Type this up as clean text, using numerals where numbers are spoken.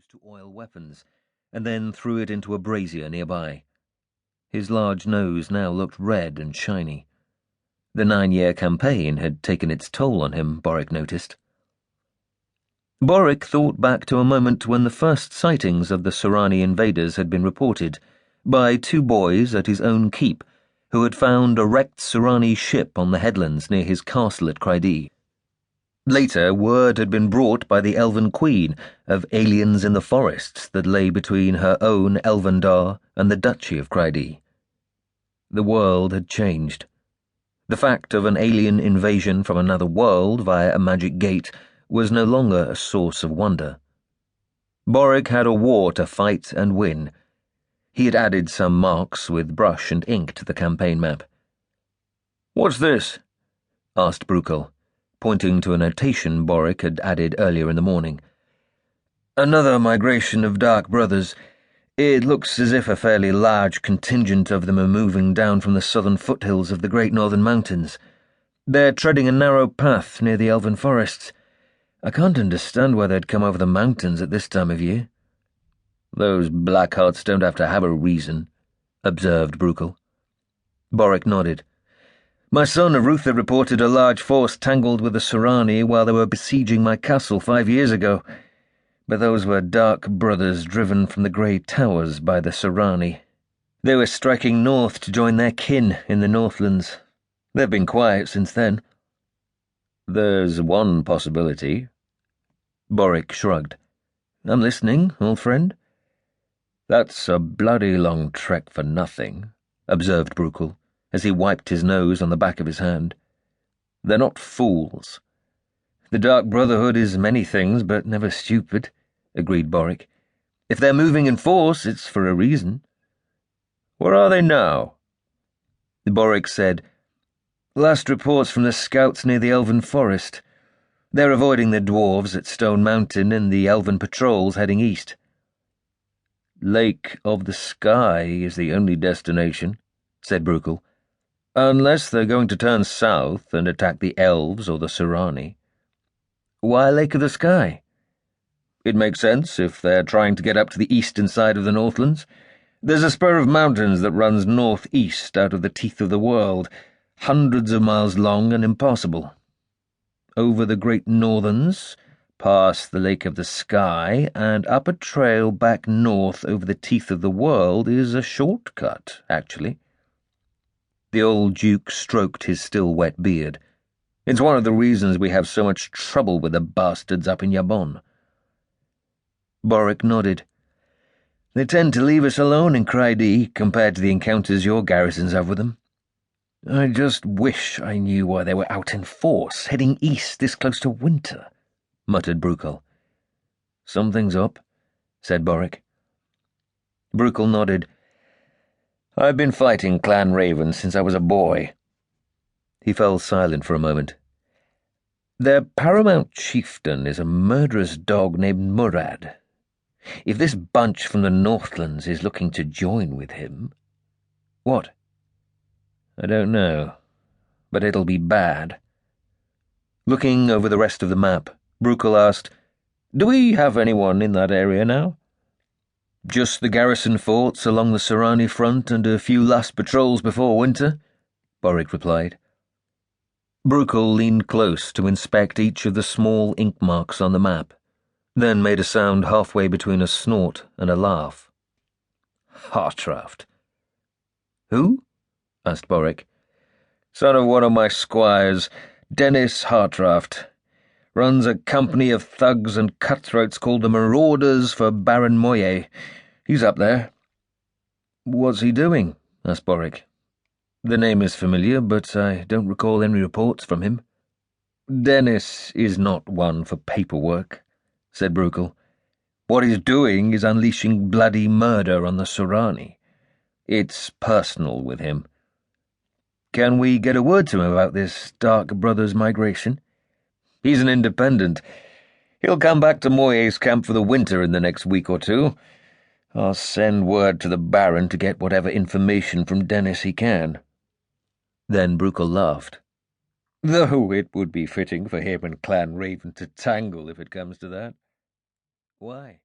used to oil weapons, and then threw it into a brazier nearby. His large nose now looked red and shiny. The 9-year campaign had taken its toll on him, Boric noticed. Boric thought back to a moment when the first sightings of the Tsurani invaders had been reported, by 2 boys at his own keep, who had found a wrecked Tsurani ship on the headlands near his castle at Cryde. Later, word had been brought by the Elven Queen of aliens in the forests that lay between her own Elvendar and the Duchy of Cryde. The world had changed. The fact of an alien invasion from another world via a magic gate was no longer a source of wonder. Boric had a war to fight and win. He had added some marks with brush and ink to the campaign map. "What's this?" asked Brukel, pointing to a notation Boric had added earlier in the morning. "Another migration of Dark Brothers. It looks as if a fairly large contingent of them are moving down from the southern foothills of the Great Northern Mountains. They're treading a narrow path near the Elven forests. I can't understand why they'd come over the mountains at this time of year." "Those Blackhearts don't have to have a reason," observed Brukel. Boric nodded. "My son Arutha reported a large force tangled with the Tsurani while they were besieging my castle 5 years ago. But those were Dark Brothers driven from the Grey Towers by the Tsurani. They were striking north to join their kin in the Northlands. They've been quiet since then." "There's one possibility." Boric shrugged. "I'm listening, old friend." "That's a bloody long trek for nothing," observed Brukel, as he wiped his nose on the back of his hand. "They're not fools." "The Dark Brotherhood is many things, but never stupid," agreed Boric. "If they're moving in force, it's for a reason." "Where are they now?" Boric said, "Last reports from the scouts near the Elven Forest. They're avoiding the dwarves at Stone Mountain and the Elven patrols heading east." "Lake of the Sky is the only destination," said Brukel. "Unless they're going to turn south and attack the elves or the Tsurani." "Why Lake of the Sky?" "It makes sense if they're trying to get up to the eastern side of the Northlands. There's a spur of mountains that runs northeast out of the teeth of the world, hundreds of miles long and impassable. Over the Great Northerns, past the Lake of the Sky, and up a trail back north over the teeth of the world is a shortcut, actually." The old Duke stroked his still wet beard. "It's one of the reasons we have so much trouble with the bastards up in Yabon." Boric nodded. "They tend to leave us alone in Cryde compared to the encounters your garrisons have with them. I just wish I knew why they were out in force, heading east this close to winter," muttered Brukel. "Something's up," said Boric. Brukel nodded. "I've been fighting Clan Raven since I was a boy." He fell silent for a moment. "Their paramount chieftain is a murderous dog named Murad. If this bunch from the Northlands is looking to join with him—" "What?" "I don't know, but it'll be bad." Looking over the rest of the map, Brukel asked, "Do we have anyone in that area now?" "Just the garrison forts along the Tsurani front and a few last patrols before winter," Boric replied. Brukel leaned close to inspect each of the small ink marks on the map, then made a sound halfway between a snort and a laugh. "Hartraft." "Who?" asked Boric. "Son of one of my squires, Dennis Hartraft. Runs a company of thugs and cutthroats called the Marauders for Baron Moye. He's up there." "What's he doing?" asked Boric. "The name is familiar, but I don't recall any reports from him." "Dennis is not one for paperwork," said Brukel. "What he's doing is unleashing bloody murder on the Tsurani. It's personal with him." "Can we get a word to him about this Dark Brothers migration?" "He's an independent. He'll come back to Moye's camp for the winter in the next week or 2. I'll send word to the Baron to get whatever information from Dennis he can." Then Brukel laughed. "Though it would be fitting for him and Clan Raven to tangle if it comes to that." "Why?"